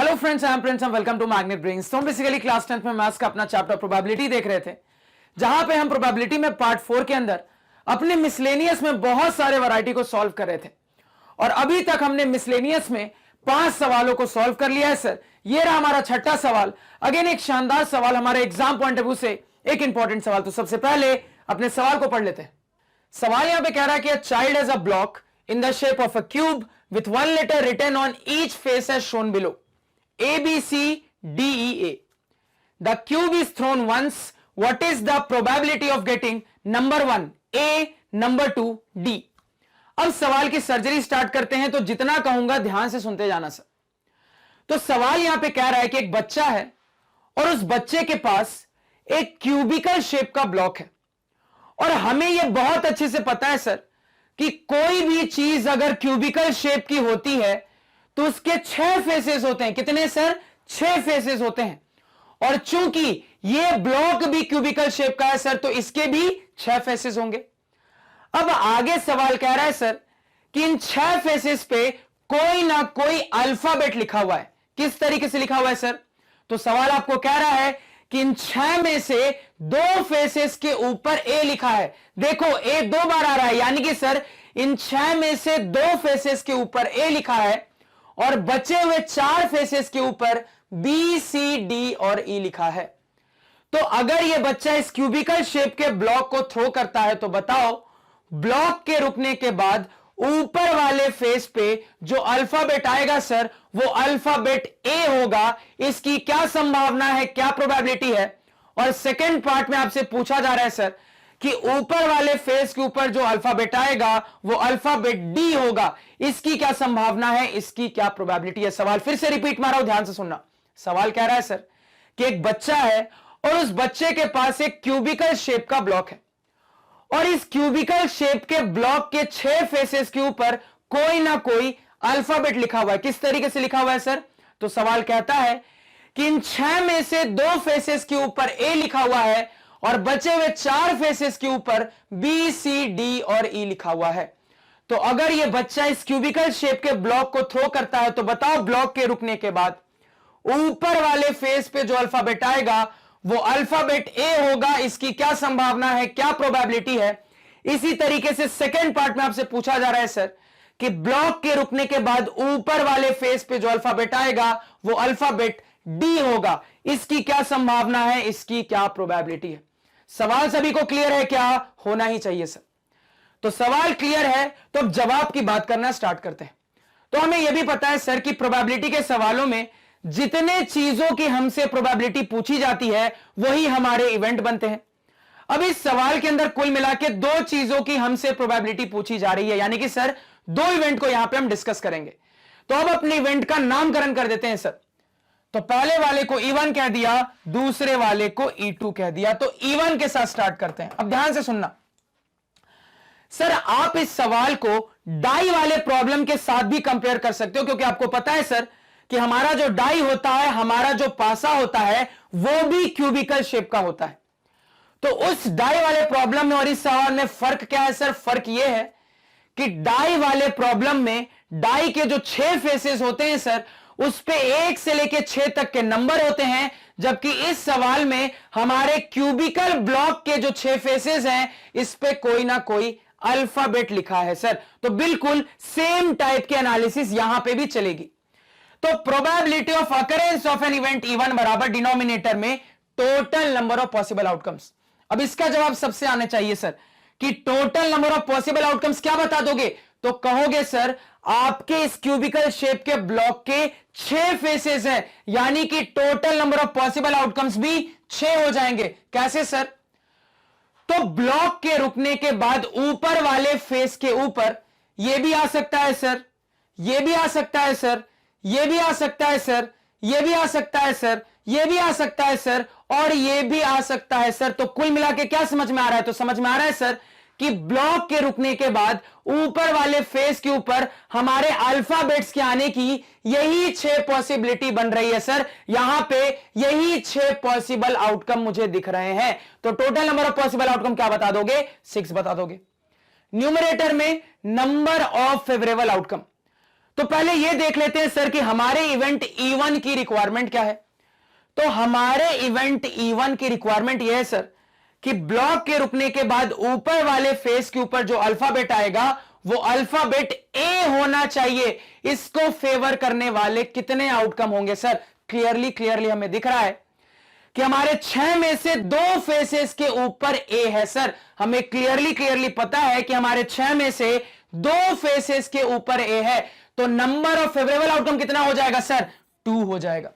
Hello friends, I am Prince, welcome to Magnet Brains. तो हम basically class 10th में maths का अपना चैप्टर प्रोबेबिलिटी देख रहे थे, जहां पे हम प्रोबेबिलिटी में पार्ट 4 के अंदर अपने मिसलेनियस में बहुत सारे वैरायटी को सॉल्व कर रहे थे। और अभी तक हमने मिसलेनियस में 5 सवालों को सॉल्व कर लिया है सर। ये रहा हमारा छठा सवाल। अगेन एक शानदार सवाल, हमारे एग्जाम पॉइंट ऑफ व्यू से एक इंपॉर्टेंट सवाल। तो सबसे पहले अपने सवाल को पढ़ लेते हैं। सवाल यहां पे कह रहा है कि a child has a block in the shape of a cube with 1 letter written on each face as shown below, A, B, C, D, E, A. The cube is thrown once. What is the probability of getting number 1 A, number 2 D? अब सवाल की surgery start करते हैं, तो जितना कहूंगा ध्यान से सुनते जाना सर। तो सवाल यहां पे कह रहा है कि एक बच्चा है और उस बच्चे के पास एक क्यूबिकल शेप का ब्लॉक है, और हमें यह बहुत अच्छे से पता है सर कि कोई भी चीज अगर क्यूबिकल शेप की होती है तो उसके 6 फेसेस होते हैं। कितने सर? 6 फेसेस होते हैं। और चूंकि यह ब्लॉक भी क्यूबिकल शेप का है सर, तो इसके भी 6 फेसेस होंगे। अब आगे सवाल कह रहा है सर कि इन 6 फेसेस पे कोई ना कोई अल्फाबेट लिखा हुआ है। किस तरीके से लिखा हुआ है सर? तो सवाल आपको कह रहा है कि इन 6 में से 2 फेसेस के ऊपर ए लिखा है। देखो ए 2 बार आ रहा है, यानी कि सर इन 6 में से 2 फेसेस के ऊपर ए लिखा है और बचे हुए 4 फेसेस के ऊपर बी, सी, डी और ई लिखा है। तो अगर यह बच्चा इस क्यूबिकल शेप के ब्लॉक को थ्रो करता है, तो बताओ ब्लॉक के रुकने के बाद ऊपर वाले फेस पे जो अल्फाबेट आएगा सर, वो अल्फाबेट ए होगा। इसकी क्या संभावना है, क्या प्रोबेबिलिटी है? और सेकेंड पार्ट में आपसे पूछा जा रहा है सर कि ऊपर वाले फेस के ऊपर जो अल्फाबेट आएगा वो अल्फाबेट डी होगा। इसकी क्या संभावना है, इसकी क्या प्रोबेबिलिटी है? सवाल फिर से रिपीट मार रहा हूं, ध्यान से सुनना। सवाल कह रहा है सर कि एक बच्चा है और उस बच्चे के पास एक क्यूबिकल शेप का ब्लॉक है, और इस क्यूबिकल शेप के ब्लॉक के 6 फेसेस के ऊपर कोई ना कोई अल्फाबेट लिखा हुआ है। किस तरीके से लिखा हुआ है सर? तो सवाल कहता है कि इन 6 में से 2 फेसेस के ऊपर ए लिखा हुआ है और बचे हुए 4 फेसेस के ऊपर बी, सी, डी और ई लिखा हुआ है। तो अगर यह बच्चा इस क्यूबिकल शेप के ब्लॉक को थ्रो करता है, तो बताओ ब्लॉक के रुकने के बाद ऊपर वाले फेस पे जो अल्फाबेट आएगा वो अल्फाबेट ए होगा। इसकी क्या संभावना है, क्या प्रोबेबिलिटी है? इसी तरीके से सेकेंड पार्ट में आपसे पूछा जा रहा है सर कि ब्लॉक के रुकने के बाद ऊपर वाले फेस पे जो अल्फाबेट आएगा वो अल्फाबेट डी होगा। इसकी क्या संभावना है, इसकी क्या प्रोबेबिलिटी है? सवाल सभी को क्लियर है? क्या होना ही चाहिए सर। तो सवाल क्लियर है, तो अब जवाब की बात करना स्टार्ट करते हैं। तो हमें यह भी पता है सर कि प्रोबेबिलिटी के सवालों में जितने चीजों की हमसे प्रोबेबिलिटी पूछी जाती है वही हमारे इवेंट बनते हैं। अब इस सवाल के अंदर कुल मिला के 2 चीजों की हमसे प्रोबेबिलिटी पूछी जा रही है, यानी कि सर 2 इवेंट को यहां पे हम डिस्कस करेंगे। तो अब अपने इवेंट का नामकरण कर देते हैं सर। तो पहले वाले को E1 कह दिया, दूसरे वाले को E2 कह दिया। तो E1 के साथ स्टार्ट करते हैं। अब ध्यान से सुनना सर, आप इस सवाल को डाई वाले प्रॉब्लम के साथ भी कंपेयर कर सकते हो, क्योंकि आपको पता है सर कि हमारा जो डाई होता है, हमारा जो पासा होता है, वो भी क्यूबिकल शेप का होता है। तो उस डाई वाले प्रॉब्लम में और इस सवाल में फर्क क्या है सर? फर्क यह है कि डाई वाले प्रॉब्लम में डाई के जो 6 फेसेस होते हैं सर, उस पे 1 से लेके 6 तक के नंबर होते हैं, जबकि इस सवाल में हमारे क्यूबिकल ब्लॉक के जो 6 फेसेस हैं, इस पे कोई ना कोई अल्फाबेट लिखा है सर। तो बिल्कुल सेम टाइप के एनालिसिस यहां पे भी चलेगी। तो probability of occurrence of an event E1 बराबर डिनोमिनेटर में total number of possible outcomes. अब इसका जवाब सबसे आने चाहिए सर कि total number of possible outcomes क्या बता दोगे? तो कहोगे सर आपके इस क्यूबिकल शेप के ब्लॉक के 6 फेसेस हैं, यानी कि total number of possible outcomes भी 6 हो जाएंगे। कैसे सर? तो ब्लॉक के रुकने के बाद ऊपर वाले फेस के ऊपर यह भी आ सकता है सर, यह भी आ सकता है सर, यह भी आ सकता है सर, यह भी आ सकता है सर, यह भी आ सकता है सर, और यह भी आ सकता है सर। तो कुल मिला के क्या समझ में आ रहा है? तो समझ में आ रहा है सर कि ब्लॉक के रुकने के बाद ऊपर वाले फेस के ऊपर हमारे अल्फाबेट्स के आने की यही 6 पॉसिबिलिटी बन रही है सर। यहां पे यही 6 पॉसिबल आउटकम मुझे दिख रहे हैं। तो total number of possible outcome क्या बता दोगे? 6 बता दोगे। न्यूमरेटर में नंबर ऑफ फेवरेबल आउटकम, तो पहले यह देख लेते हैं सर कि हमारे इवेंट E1 की रिक्वायरमेंट क्या है। तो हमारे इवेंट E1 की रिक्वायरमेंट यह है सर कि ब्लॉक के रुकने के बाद ऊपर वाले फेस के ऊपर जो अल्फाबेट आएगा वो अल्फाबेट ए होना चाहिए। इसको फेवर करने वाले कितने आउटकम होंगे सर? क्लियरली हमें दिख रहा है कि हमारे 6 में से 2 फेसेस के ऊपर ए है सर। हमें क्लियरली पता है कि हमारे 6 में से 2 फेसेस के ऊपर ए है, तो नंबर ऑफ फेवरेबल आउटकम कितना हो जाएगा सर? 2 हो जाएगा,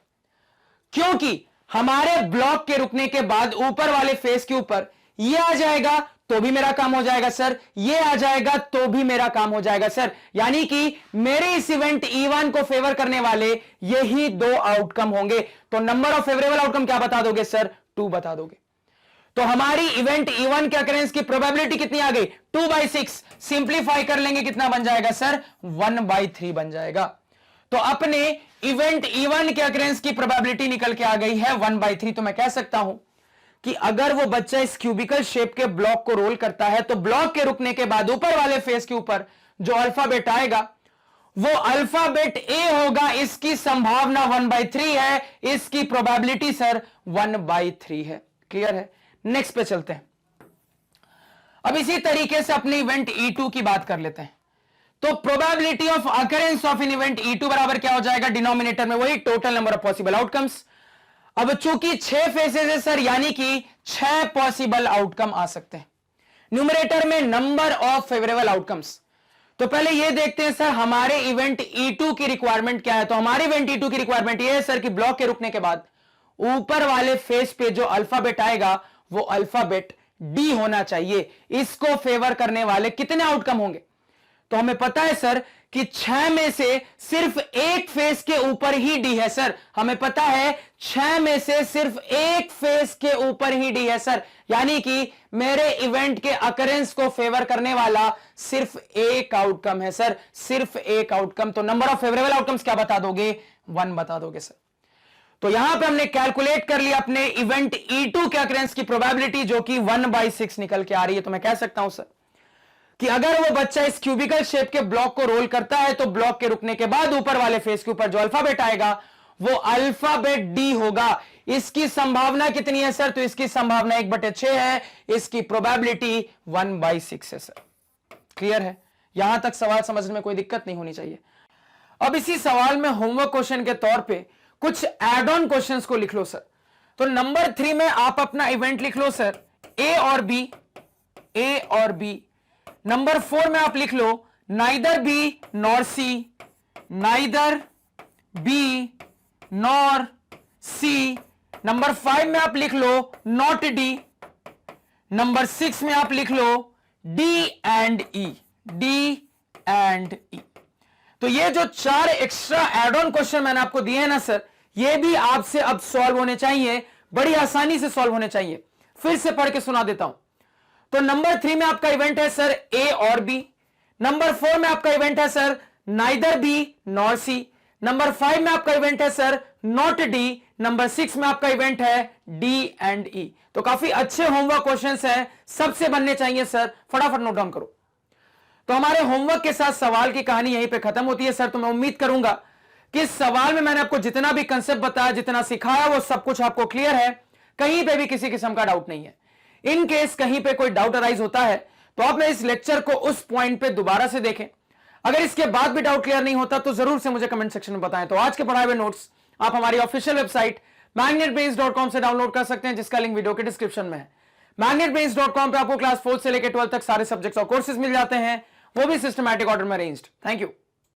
क्योंकि हमारे ब्लॉक के रुकने के बाद ऊपर वाले फेस के ऊपर ये आ जाएगा तो भी मेरा काम हो जाएगा सर, ये आ जाएगा तो भी मेरा काम हो जाएगा सर। यानी कि मेरे इस इवेंट E1 को फेवर करने वाले यही 2 आउटकम होंगे। तो नंबर ऑफ फेवरेबल आउटकम क्या बता दोगे सर? 2 बता दोगे। तो हमारी इवेंट E1 के अकरेंस की प्रोबेबिलिटी कितनी आ गई? 2/6। सिंप्लीफाई कर लेंगे, कितना बन जाएगा सर? 1/3 बन जाएगा। तो अपने इवेंट E1 के अकरेंस की प्रोबेबिलिटी निकल के आ गई है 1/3। तो मैं कह सकता हूं कि अगर वो बच्चा इस क्यूबिकल शेप के ब्लॉक को रोल करता है तो ब्लॉक के रुकने के बाद ऊपर वाले फेस के ऊपर जो अल्फाबेट आएगा वो अल्फाबेट ए होगा। इसकी संभावना 1/3 है, इसकी प्रोबेबिलिटी सर 1/3 है। क्लियर है? नेक्स्ट पे चलते हैं। अब इसी तरीके से अपने इवेंट E2 की बात कर लेते हैं। तो probability of occurrence of in event E2 बराबर क्या हो जाएगा? डिनोमिनेटर में वही total number of possible outcomes. अब चूंकि 6 फेसेस है सर, यानी कि 6 पॉसिबल आउटकम आ सकते हैं। न्यूमरेटर में नंबर ऑफ फेवरेबल आउटकम्स। तो पहले यह देखते हैं सर हमारे इवेंट E2 की रिक्वायरमेंट क्या है। तो हमारे इवेंट E2 की रिक्वायरमेंट यह है सर कि ब्लॉक के रुकने के बाद ऊपर वाले फेस पे जो अल्फाबेट आएगा वो अल्फाबेट डी होना चाहिए। इसको फेवर करने वाले कितने आउटकम होंगे? तो हमें पता है सर कि 6 में से सिर्फ एक फेस के ऊपर ही डी है सर। हमें पता है 6 में से सिर्फ एक फेस के ऊपर ही डी है सर, यानी कि मेरे इवेंट के अकरेंस को फेवर करने वाला सिर्फ एक आउटकम है सर, सिर्फ एक आउटकम। तो नंबर ऑफ फेवरेबल आउटकम्स क्या बता दोगे? 1 बता दोगे सर। तो यहां पे हमने कैलकुलेट कर लिया अपने इवेंट E2 के अकरेंस की प्रोबेबिलिटी, जो कि 1/6 निकल के आ रही है। तो मैं कह सकता हूं सर कि अगर वो बच्चा इस क्यूबिकल शेप के ब्लॉक को रोल करता है तो ब्लॉक के रुकने के बाद ऊपर वाले फेस के ऊपर जो अल्फाबेट आएगा वो अल्फाबेट डी होगा। इसकी संभावना कितनी है सर? तो इसकी संभावना 1/6 है, इसकी प्रोबेबिलिटी 1/6 है सर। क्लियर है? यहां तक सवाल समझने में कोई दिक्कत नहीं होनी चाहिए। अब इसी सवाल में होमवर्क क्वेश्चन के तौर पे कुछ एड ऑन क्वेश्चंस को लिख लो सर। तो नंबर 3 में आप अपना इवेंट लिख लो सर ए और बी। नंबर 4 में आप लिख लो neither B nor c, neither B nor सी। नंबर 5 में आप लिख लो नॉट डी। नंबर 6 में आप लिख लो डी एंड ई। तो ये जो 4 एक्स्ट्रा एड ऑन क्वेश्चन मैंने आपको दिए हैं ना सर, ये भी आपसे अब सॉल्व होने चाहिए, बड़ी आसानी से सॉल्व होने चाहिए। फिर से पढ़ के सुना देता हूं। तो नंबर 3 में आपका इवेंट है सर ए और बी। नंबर 4 में आपका इवेंट है सर नाइदर बी नॉर सी। नंबर 5 में आपका इवेंट है सर नॉट डी। नंबर 6 में आपका इवेंट है डी एंड ई। तो काफी अच्छे होमवर्क क्वेश्चंस हैं, सबसे बनने चाहिए सर, फटाफट नोट डाउन करो। तो हमारे होमवर्क के साथ सवाल की कहानी यहीं पे खत्म होती है सर। तो मैं उम्मीद करूंगा कि इस सवाल में मैंने आपको जितना भी कंसेप्ट बताया, जितना सिखाया, वो सब कुछ आपको क्लियर है। कहीं पे भी किसी किस्म का डाउट नहीं है। इन केस कहीं पे कोई डाउट अराइज होता है तो आप इस लेक्चर को उस पॉइंट पे दोबारा से देखें। अगर इसके बाद भी डाउट क्लियर नहीं होता तो जरूर से मुझे कमेंट सेक्शन में बताएं। तो आज के पढ़ाए हुए नोट्स आप हमारी ऑफिशियल वेबसाइट magnetbrains.com से डाउनलोड कर सकते हैं, जिसका लिंक वीडियो के डिस्क्रिप्शन में है। magnetbrains.com पे आपको क्लास 4 से लेकर 12 तक सारे सब्जेक्ट्स और कोर्सेज मिल जाते हैं, वो भी सिस्टमैटिक ऑर्डर में अरेंज्ड। Thank you.